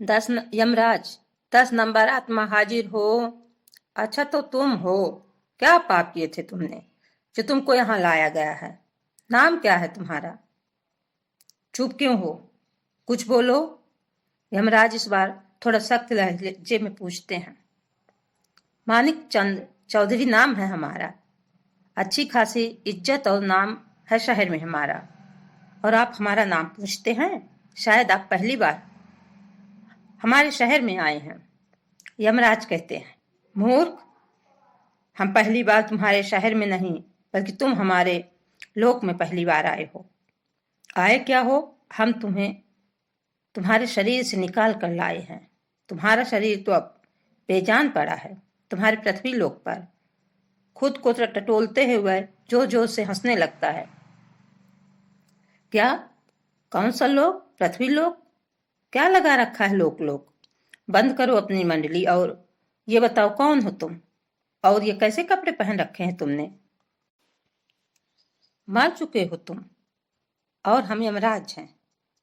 Yamraj, 10 number आत्मा हाजिर हो। अच्छा तो तुम हो। क्या पाप किए थे तुमने जो तुमको यहाँ लाया गया है? नाम क्या है तुम्हारा? चुप क्यों हो? कुछ बोलो। यमराज इस बार थोड़ा सख्त लहजे में पूछते हैं। मानिक चंद चौधरी नाम है हमारा। अच्छी खासी इज्जत और नाम है शहर में हमारा, और आप हमारा नाम पूछते हैं? शायद आप पहली बार हमारे शहर में आए हैं। यमराज कहते हैं, मूर्ख, हम पहली बार तुम्हारे शहर में नहीं बल्कि तुम हमारे लोक में पहली बार आए हो। आए क्या हो, हम तुम्हें तुम्हारे शरीर से निकाल कर लाए हैं। तुम्हारा शरीर तो अब बेजान पड़ा है तुम्हारे पृथ्वी लोक पर। खुद को टटोलते हुए जोर जोर से हंसने लगता है। क्या? कौन सा लोक? पृथ्वी लोक? क्या लगा रखा है लोक लोक? बंद करो अपनी मंडली और ये बताओ कौन हो तुम, और ये कैसे कपड़े पहन रखे हैं तुमने? मर चुके हो तुम, और हम यमराज हैं।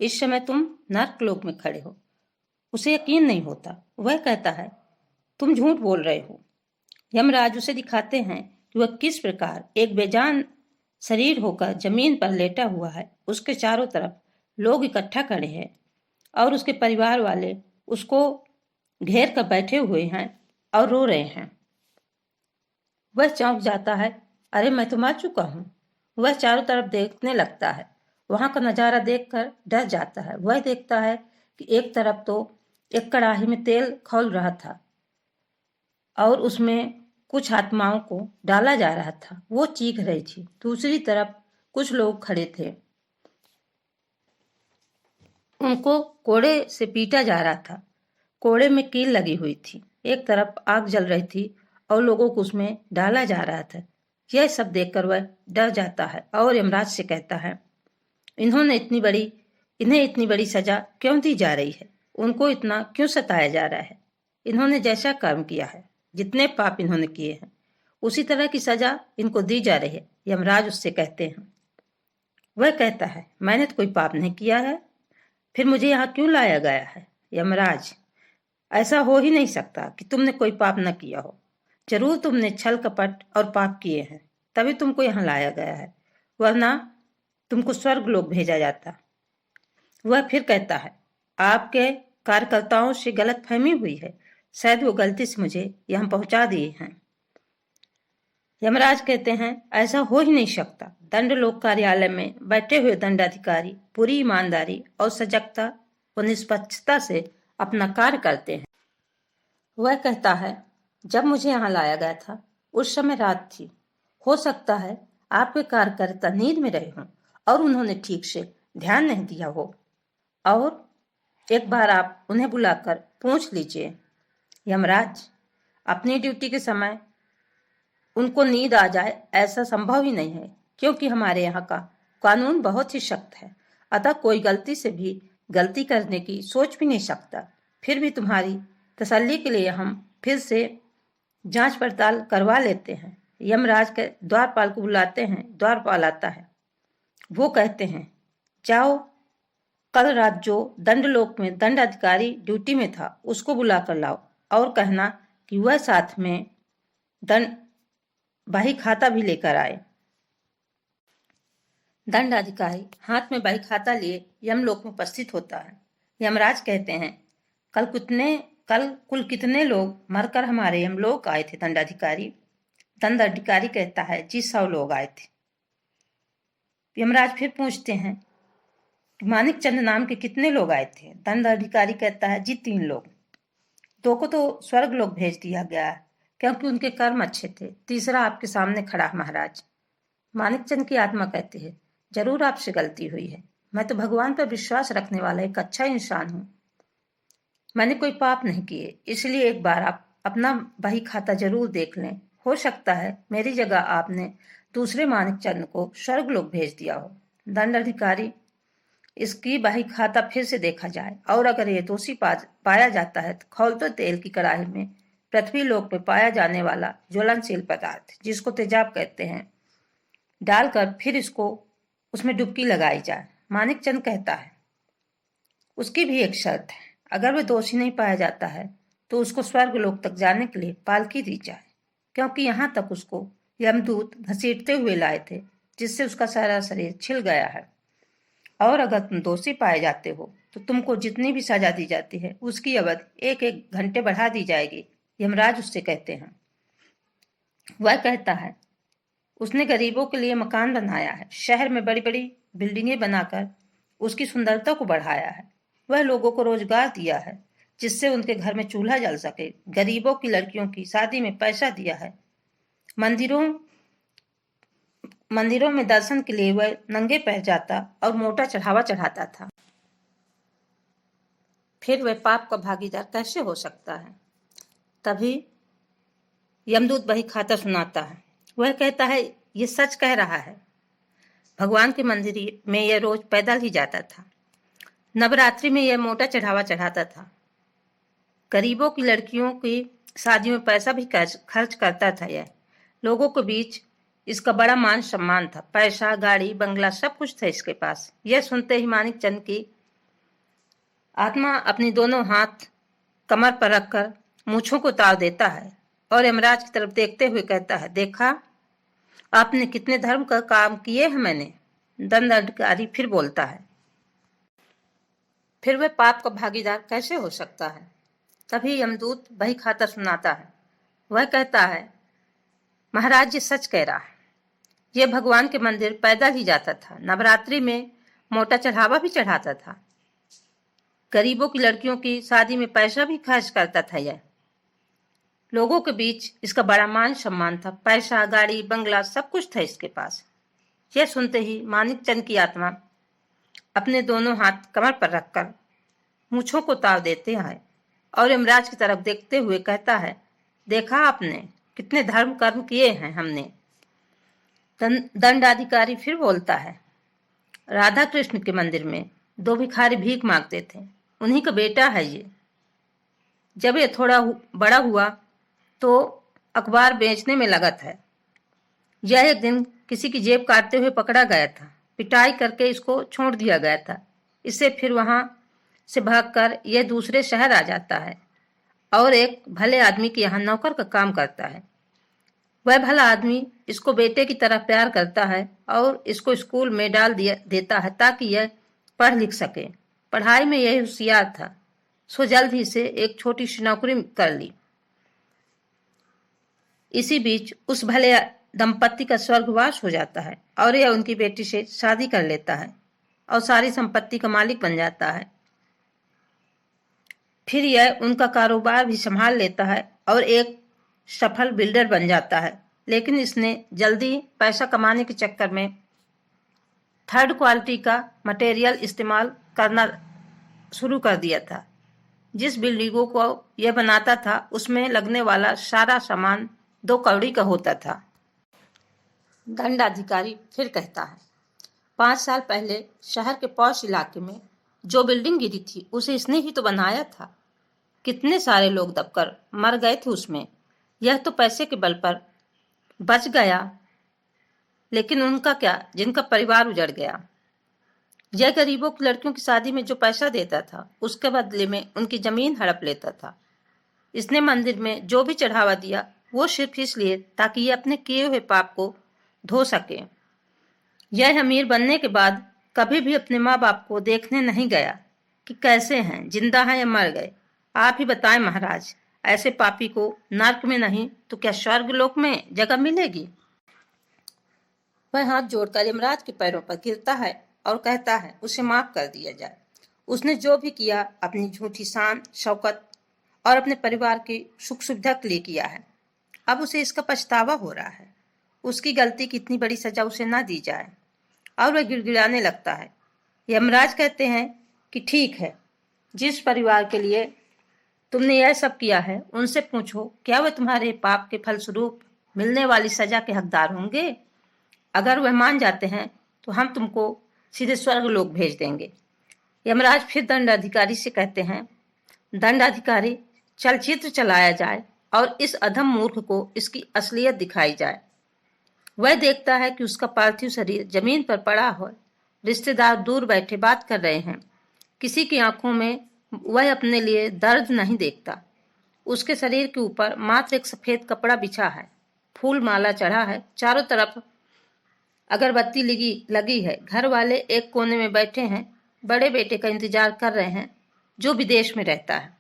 इस समय तुम नर्क लोक में खड़े हो। उसे यकीन नहीं होता। वह कहता है तुम झूठ बोल रहे हो। यमराज उसे दिखाते हैं कि वह किस प्रकार एक बेजान शरीर होकर जमीन पर लेटा हुआ है। उसके चारों तरफ लोग इकट्ठा खड़े हैं और उसके परिवार वाले उसको घेर कर बैठे हुए हैं और रो रहे हैं। वह चौंक जाता है। अरे मैं तो मर चुका हूँ। वह चारों तरफ देखने लगता है। वहां का नजारा देखकर डर जाता है। वह देखता है कि एक तरफ तो एक कड़ाही में तेल खौल रहा था और उसमें कुछ आत्माओं को डाला जा रहा था। वो चीख रही थी। दूसरी तरफ कुछ लोग खड़े थे, उनको कोड़े से पीटा जा रहा था। कोड़े में कील लगी हुई थी। एक तरफ आग जल रही थी और लोगों को उसमें डाला जा रहा था। यह सब देखकर वह डर जाता है और यमराज से कहता है, इन्हें इतनी बड़ी सजा क्यों दी जा रही है? उनको इतना क्यों सताया जा रहा है? इन्होंने जैसा कर्म किया है, जितने पाप इन्होंने किए हैं, उसी तरह की सजा इनको दी जा रही है। यमराज उससे कहते हैं। वह कहता है, मैंने तो कोई पाप नहीं किया है, फिर मुझे यहाँ क्यों लाया गया है? यमराज, ऐसा हो ही नहीं सकता कि तुमने कोई पाप न किया हो। जरूर तुमने छल कपट और पाप किए हैं, तभी तुमको यहाँ लाया गया है, वरना तुमको स्वर्ग लोक भेजा जाता। वह फिर कहता है, आपके कार्यकर्ताओं से गलत फहमी हुई है। शायद वो गलती से मुझे यहाँ पहुंचा दिए हैं। यमराज कहते हैं, ऐसा हो ही नहीं सकता। दंड लोक कार्यालय में बैठे हुए दंडाधिकारी पूरी ईमानदारी और सजगता व निष्पक्षता से अपना कार्य करते हैं। वह कहता है, जब मुझे यहाँ लाया गया था उस समय रात थी। हो सकता है आपके कार्यकर्ता नींद में रहे हों और उन्होंने ठीक से ध्यान नहीं दिया हो, और एक बार आप उन्हें बुलाकर पूछ लीजिए। यमराज, अपनी ड्यूटी के समय उनको नींद आ जाए ऐसा संभव ही नहीं है, क्योंकि हमारे यहाँ का कानून बहुत ही सख्त है। अतः कोई गलती से भी गलती करने की सोच भी नहीं सकता। फिर भी तुम्हारी तसल्ली के लिए हम फिर से जांच पड़ताल करवा लेते हैं। यमराज के द्वारपाल को बुलाते हैं। द्वारपाल आता है। वो कहते हैं, जाओ, कल रात जो दंडलोक में दंड अधिकारी ड्यूटी में था उसको बुला कर लाओ और कहना कि वह साथ में दंड बही खाता भी लेकर आए। दंड अधिकारी हाथ में बही खाता लिए यमलोक में उपस्थित होता है। यमराज कहते हैं, कल कुल कितने लोग मरकर हमारे यमलोक आए थे दंडाधिकारी? दंड अधिकारी कहता है, जी 100 लोग आए थे। यमराज फिर पूछते हैं, मानिक चंद नाम के कितने लोग आए थे? दंड अधिकारी कहता है, जी 3 लोग। 2 को तो स्वर्ग लोक भेज दिया गया है क्योंकि उनके कर्म अच्छे थे। तीसरा आपके सामने खड़ा महाराज। मानिक चंद की आत्मा कहती है, जरूर आपसे गलती हुई है। मैं तो भगवान पर विश्वास रखने वाला एक अच्छा इंसान हूँ। मैंने कोई पाप नहीं किए, इसलिए एक बार आप अपना बही खाता जरूर देख लें। हो सकता है मेरी जगह आपने दूसरे मानिक चंद को स्वर्ग लोक भेज दिया हो। दंड अधिकारी, इसकी बही खाता फिर से देखा जाए, और अगर ये दोषी पाया जाता है तो खौलते तेल की कड़ाही में पृथ्वी लोक में पाया जाने वाला ज्वलनशील पदार्थ, जिसको तेजाब कहते हैं, डालकर फिर इसको उसमें डुबकी लगाई जाए। मानिक चंद कहता है, उसकी भी एक शर्त है। अगर वह दोषी नहीं पाया जाता है तो उसको स्वर्ग लोक तक जाने के लिए पालकी दी जाए, क्योंकि यहाँ तक उसको यमदूत घसीटते हुए लाए थे, जिससे उसका सारा शरीर छिल गया है। और अगर तुम दोषी पाए जाते हो तो तुमको जितनी भी सजा दी जाती है उसकी अवधि 1-1 घंटे बढ़ा दी जाएगी, यमराज उससे कहते हैं। वह कहता है, उसने गरीबों के लिए मकान बनाया है, शहर में बड़ी बड़ी बिल्डिंगें बनाकर उसकी सुंदरता को बढ़ाया है। वह लोगों को रोजगार दिया है जिससे उनके घर में चूल्हा जल सके। गरीबों की लड़कियों की शादी में पैसा दिया है। मंदिरों मंदिरों में दर्शन के लिए वह नंगे पैर जाता और मोटा चढ़ावा चढ़ाता था। फिर वह पाप का भागीदार कैसे हो सकता है? तभी यमदूत बही खाता सुनाता है। वह कहता है, ये सच कह रहा है। भगवान के मंदिर में यह रोज पैदल ही जाता था। नवरात्रि में यह मोटा चढ़ावा चढ़ाता था। गरीबों की लड़कियों की शादियों में पैसा भी खर्च करता था। यह लोगों के बीच इसका बड़ा मान सम्मान था। पैसा, गाड़ी, बंगला सब कुछ था इसके पास। यह सुनते ही मानिक चंद की आत्मा अपनी दोनों हाथ कमर पर रखकर मूछों को ताव देता है और यमराज की तरफ देखते हुए कहता है, देखा आपने कितने धर्म का काम किए हैं मैंने। दंडाधिकारी फिर बोलता है, फिर वह पाप का भागीदार कैसे हो सकता है? तभी यमदूत बही खाता सुनाता है। वह कहता है, महाराज जी सच कह रहा है। यह भगवान के मंदिर पैदल ही जाता था। नवरात्रि में मोटा चढ़ावा भी चढ़ाता था। गरीबों की लड़कियों की शादी में पैसा भी खर्च करता था। यह लोगों के बीच इसका बड़ा मान सम्मान था। पैसा, गाड़ी, बंगला सब कुछ था इसके पास। यह सुनते ही मानिक चंद की आत्मा अपने दोनों हाथ कमर पर रखकर मूछों को ताव देते हैं और यमराज की तरफ देखते हुए कहता है, देखा आपने कितने धर्म कर्म किए हैं हमने। दंडाधिकारी फिर बोलता है, राधा कृष्ण के मंदिर में 2 भिखारी भीख मांगते थे। उन्हीं का बेटा है ये। जब ये थोड़ा बड़ा हुआ तो अखबार बेचने में लगा था। यह एक दिन किसी की जेब काटते हुए पकड़ा गया था। पिटाई करके इसको छोड़ दिया गया था। इससे फिर वहां से भागकर यह दूसरे शहर आ जाता है और एक भले आदमी के यहाँ नौकर का काम करता है। वह भला आदमी इसको बेटे की तरह प्यार करता है और इसको स्कूल में डाल देता है ताकि यह पढ़ लिख सके। पढ़ाई में यह होशियार था, सो जल्द ही से एक छोटी सी नौकरी कर ली। इसी बीच उस भले दंपत्ति का स्वर्गवास हो जाता है और यह उनकी बेटी से शादी कर लेता है और सारी संपत्ति का मालिक बन जाता है। फिर यह उनका कारोबार भी संभाल लेता है और एक सफल बिल्डर बन जाता है। लेकिन इसने जल्दी पैसा कमाने के चक्कर में थर्ड क्वालिटी का मटेरियल इस्तेमाल करना शुरू कर दिया था। जिस बिल्डिंगों को यह बनाता था उसमें लगने वाला सारा सामान 2 कौड़ी का होता था। दंडाधिकारी फिर कहता है, 5 साल पहले शहर के पॉश इलाके में जो बिल्डिंग गिरी थी उसे इसने ही तो बनाया था। कितने सारे लोग दबकर मर गए थे उसमें। यह तो पैसे के बल पर बच गया, लेकिन उनका क्या जिनका परिवार उजड़ गया। यह गरीबों की लड़कियों की शादी में जो पैसा देता था उसके बदले में उनकी जमीन हड़प लेता था। इसने मंदिर में जो भी चढ़ावा दिया वो सिर्फ इसलिए ताकि ये अपने किए हुए पाप को धो सके। यह अमीर बनने के बाद कभी भी अपने माँ बाप को देखने नहीं गया कि कैसे हैं, जिंदा हैं या मर गए। आप ही बताएं महाराज, ऐसे पापी को नर्क में नहीं तो क्या स्वर्ग लोक में जगह मिलेगी? वह हाथ जोड़कर यमराज के पैरों पर गिरता है और कहता है, उसे माफ कर दिया जाए। उसने जो भी किया अपनी झूठी शान, शौकत और अपने परिवार की सुख सुविधा के लिए किया है। अब उसे इसका पछतावा हो रहा है। उसकी गलती की इतनी बड़ी सजा उसे ना दी जाए। और वह गिड़गिड़ाने लगता है। यमराज कहते हैं कि ठीक है, जिस परिवार के लिए तुमने यह सब किया है उनसे पूछो क्या वह तुम्हारे पाप के फलस्वरूप मिलने वाली सजा के हकदार होंगे। अगर वह मान जाते हैं तो हम तुमको सीधे स्वर्ग लोक भेज देंगे। यमराज फिर दंडाधिकारी से कहते हैं, दंडाधिकारी चलचित्र चलाया जाए और इस अधम मूर्ख को इसकी असलियत दिखाई जाए। वह देखता है कि उसका पार्थिव शरीर जमीन पर पड़ा हो। रिश्तेदार दूर बैठे बात कर रहे हैं। किसी की आंखों में वह अपने लिए दर्द नहीं देखता। उसके शरीर के ऊपर मात्र एक सफेद कपड़ा बिछा है, फूल माला चढ़ा है, चारों तरफ अगरबत्ती लगी है। घर वाले एक कोने में बैठे हैं, बड़े बेटे का इंतजार कर रहे हैं जो विदेश में रहता है।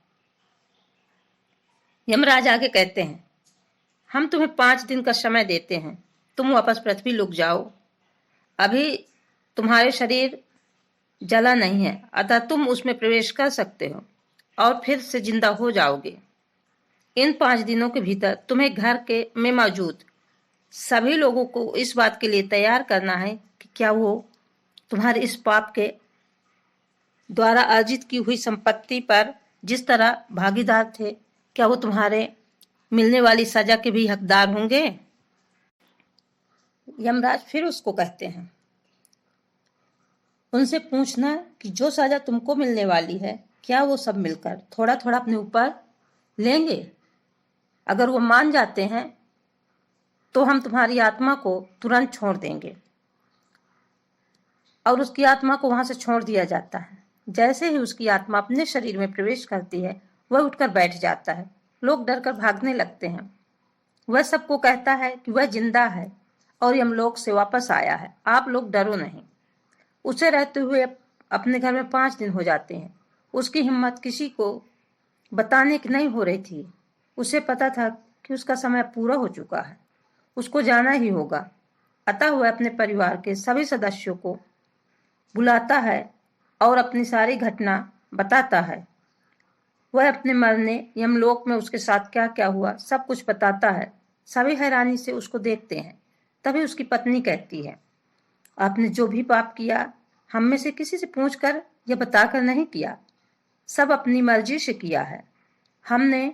यमराज आगे कहते हैं, हम तुम्हें 5 दिन का समय देते हैं, तुम वापस पृथ्वी लौट जाओ। अभी तुम्हारे शरीर जला नहीं है, अतः तुम उसमें प्रवेश कर सकते हो और फिर से जिंदा हो जाओगे। इन 5 दिनों के भीतर तुम्हें घर के में मौजूद सभी लोगों को इस बात के लिए तैयार करना है कि क्या वो तुम्हारे इस पाप के द्वारा अर्जित की हुई संपत्ति पर जिस तरह भागीदार थे, क्या वो तुम्हारे मिलने वाली सजा के भी हकदार होंगे। यमराज फिर उसको कहते हैं, उनसे पूछना कि जो सजा तुमको मिलने वाली है, क्या वो सब मिलकर थोड़ा थोड़ा अपने ऊपर लेंगे। अगर वो मान जाते हैं तो हम तुम्हारी आत्मा को तुरंत छोड़ देंगे। और उसकी आत्मा को वहां से छोड़ दिया जाता है। जैसे ही उसकी आत्मा अपने शरीर में प्रवेश करती है, वह उठकर बैठ जाता है। लोग डरकर भागने लगते हैं। वह सबको कहता है कि वह जिंदा है और यमलोक से वापस आया है, आप लोग डरो नहीं। उसे रहते हुए अपने घर में 5 दिन हो जाते हैं। उसकी हिम्मत किसी को बताने की नहीं हो रही थी। उसे पता था कि उसका समय पूरा हो चुका है, उसको जाना ही होगा। अतः वह अपने परिवार के सभी सदस्यों को बुलाता है और अपनी सारी घटना बताता है। वह अपने मरने यमलोक में उसके साथ क्या क्या हुआ सब कुछ बताता है। सभी हैरानी से उसको देखते हैं। तभी उसकी पत्नी कहती है, आपने जो भी पाप किया हम में से किसी से पूछकर या बताकर नहीं किया, सब अपनी मर्जी से किया है। हमने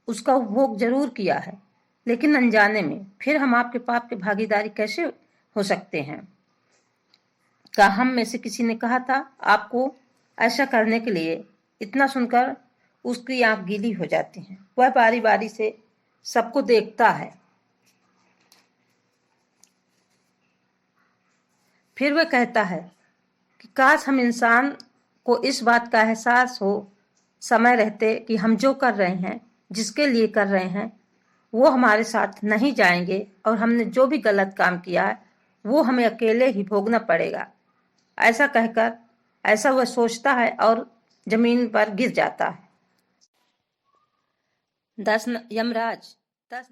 उसका उपभोग जरूर किया है, लेकिन अनजाने में। फिर हम आपके पाप के भागीदारी कैसे हो सकते हैं। का हम में से किसी ने कहा था आपको ऐसा करने के लिए। इतना सुनकर उसकी आंख गीली हो जाती है। वह बारी बारी से सबको देखता है। फिर वह कहता है कि काश हम इंसान को इस बात का एहसास हो समय रहते कि हम जो कर रहे हैं, जिसके लिए कर रहे हैं, वो हमारे साथ नहीं जाएंगे और हमने जो भी गलत काम किया है वो हमें अकेले ही भोगना पड़ेगा। ऐसा कहकर ऐसा वह सोचता है और जमीन पर गिर जाता है। 10 यमराज 10